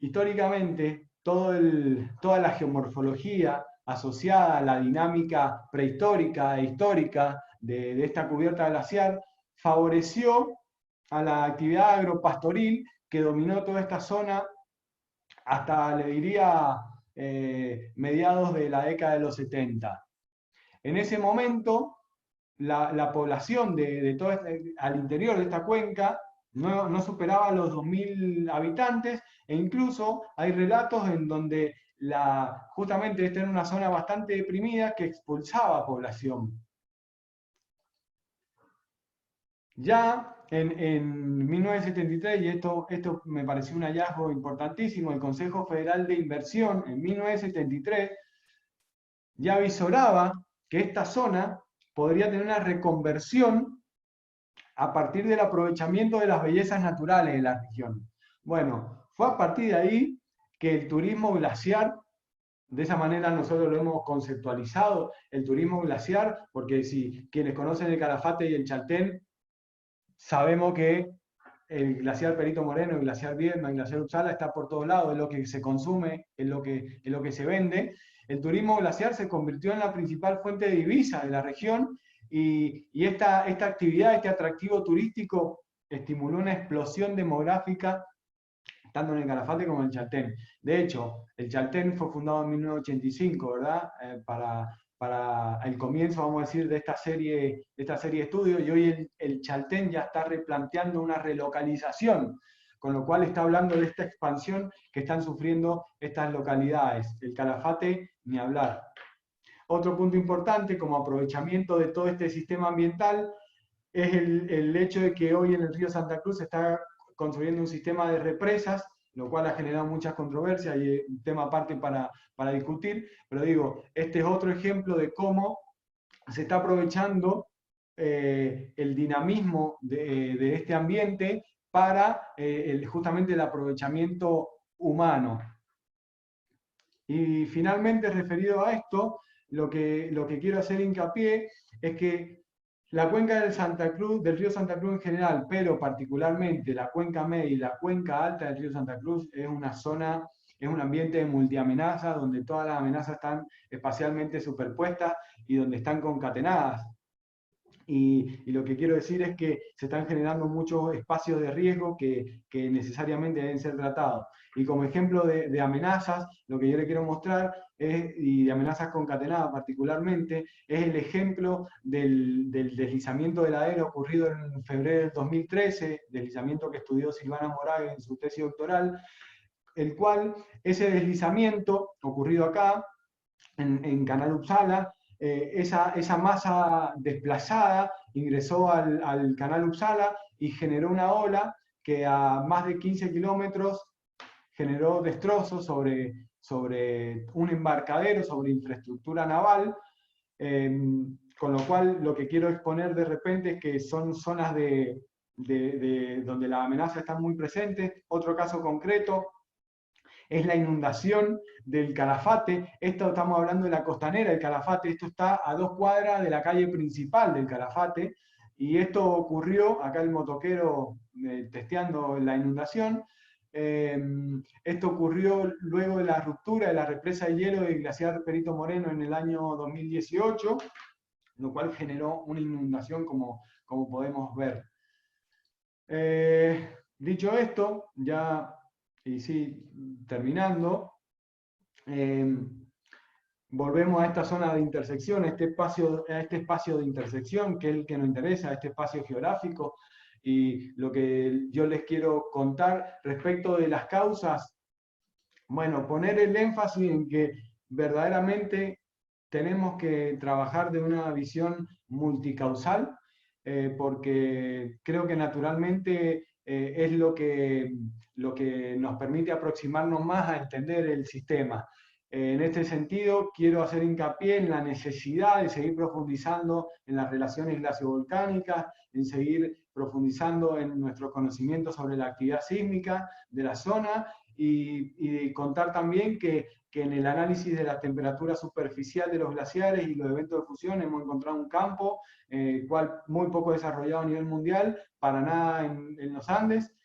[SPEAKER 1] toda la geomorfología asociada a la dinámica prehistórica e histórica de esta cubierta glaciar favoreció a la actividad agropastoril que dominó toda esta zona hasta, le diría, mediados de la década de los 70. En ese momento, la población al interior de esta cuenca no superaba los 2.000 habitantes, e incluso hay relatos en donde justamente esta era una zona bastante deprimida que expulsaba población. Ya en 1973, y esto me pareció un hallazgo importantísimo, el Consejo Federal de Inversión en 1973 ya visoraba que esta zona podría tener una reconversión a partir del aprovechamiento de las bellezas naturales de la región. Bueno, fue a partir de ahí que el turismo glaciar, de esa manera nosotros lo hemos conceptualizado, el turismo glaciar, porque si quienes conocen el Calafate y el Chaltén, sabemos que el glaciar Perito Moreno, el glaciar Viedma, el glaciar Uppsala está por todos lados, es lo que se consume, es lo que se vende. El turismo glaciar se convirtió en la principal fuente de divisa de la región y esta actividad, este atractivo turístico estimuló una explosión demográfica tanto en el Calafate como en el Chaltén. De hecho, el Chaltén fue fundado en 1985, ¿verdad? Para el comienzo, vamos a decir, de esta serie de estudios, y hoy el Chaltén ya está replanteando una relocalización, con lo cual está hablando de esta expansión que están sufriendo estas localidades. El Calafate, ni hablar. Otro punto importante como aprovechamiento de todo este sistema ambiental es el hecho de que hoy en el río Santa Cruz se está construyendo un sistema de represas, lo cual ha generado muchas controversias y un tema aparte para discutir, pero digo, este es otro ejemplo de cómo se está aprovechando el dinamismo de este ambiente para justamente el aprovechamiento humano. Y finalmente, referido a esto, lo que quiero hacer hincapié es que La cuenca del Santa Cruz, del río Santa Cruz en general, pero particularmente la cuenca media y la cuenca alta del río Santa Cruz es una zona, es un ambiente de multiamenaza donde todas las amenazas están espacialmente superpuestas y donde están concatenadas. Y lo que quiero decir es que se están generando muchos espacios de riesgo que necesariamente deben ser tratados. Y como ejemplo de amenazas, lo que yo le quiero mostrar es, y de amenazas concatenadas particularmente, es el ejemplo del deslizamiento de la ERA ocurrido en febrero del 2013, deslizamiento que estudió Silvana Morague en su tesis doctoral, el cual ese deslizamiento ocurrido acá, en Canal Uppsala, esa masa desplazada ingresó al Canal Uppsala y generó una ola que a más de 15 kilómetros generó destrozos sobre un embarcadero, sobre infraestructura naval, con lo cual lo que quiero exponer de repente es que son zonas donde la amenaza está muy presente. Otro caso concreto es la inundación del Calafate. Esto estamos hablando de la costanera del Calafate, esto está a 2 cuadras de la calle principal del Calafate, y esto ocurrió, acá el motoquero testeando la inundación, esto ocurrió luego de la ruptura de la represa de hielo del glaciar Perito Moreno en el año 2018, lo cual generó una inundación como podemos ver. Dicho esto, ya, y sí, terminando, volvemos a esta zona de intersección, a este espacio de intersección, que es el que nos interesa, este espacio geográfico, y lo que yo les quiero contar respecto de las causas, bueno, poner el énfasis en que verdaderamente tenemos que trabajar de una visión multicausal, porque creo que naturalmente es lo que nos permite aproximarnos más a entender el sistema. En este sentido, quiero hacer hincapié en la necesidad de seguir profundizando en las relaciones glaciovolcánicas, en seguir profundizando en nuestro conocimiento sobre la actividad sísmica de la zona y contar también que en el análisis de la temperatura superficial de los glaciares y los eventos de fusión hemos encontrado un campo cual muy poco desarrollado a nivel mundial, para nada en los Andes,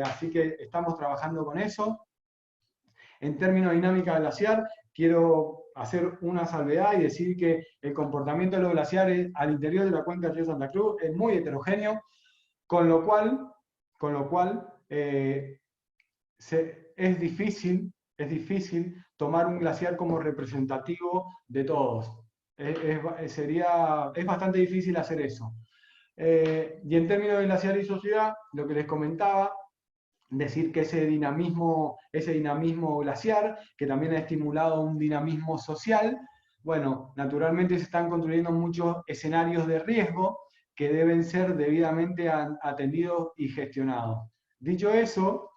[SPEAKER 1] así que estamos trabajando con eso. En términos de dinámica glaciar, quiero hacer una salvedad y decir que el comportamiento de los glaciares al interior de la cuenca del río Santa Cruz es muy heterogéneo, con lo cual es difícil tomar un glaciar como representativo de todos. Es bastante difícil hacer eso. Y en términos de glaciar y sociedad, lo que les comentaba, decir que ese dinamismo glaciar, que también ha estimulado un dinamismo social, bueno, naturalmente se están construyendo muchos escenarios de riesgo que deben ser debidamente atendidos y gestionados. Dicho eso,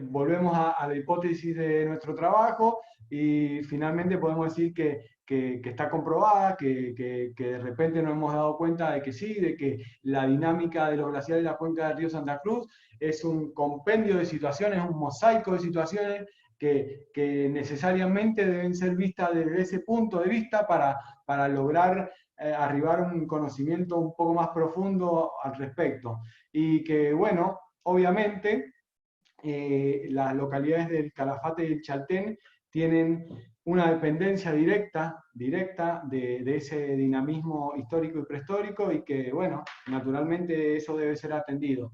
[SPEAKER 1] volvemos a la hipótesis de nuestro trabajo y finalmente podemos decir que está comprobada, que de repente nos hemos dado cuenta de que sí, de que la dinámica de los glaciares de la cuenca del río Santa Cruz es un compendio de situaciones, un mosaico de situaciones que necesariamente deben ser vistas desde ese punto de vista para lograr arribar a un conocimiento un poco más profundo al respecto. Y que, bueno, obviamente, las localidades del Calafate y el Chaltén tienen una dependencia directa de ese dinamismo histórico y prehistórico, y que, bueno, naturalmente eso debe ser atendido.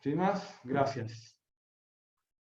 [SPEAKER 1] Sin más, gracias.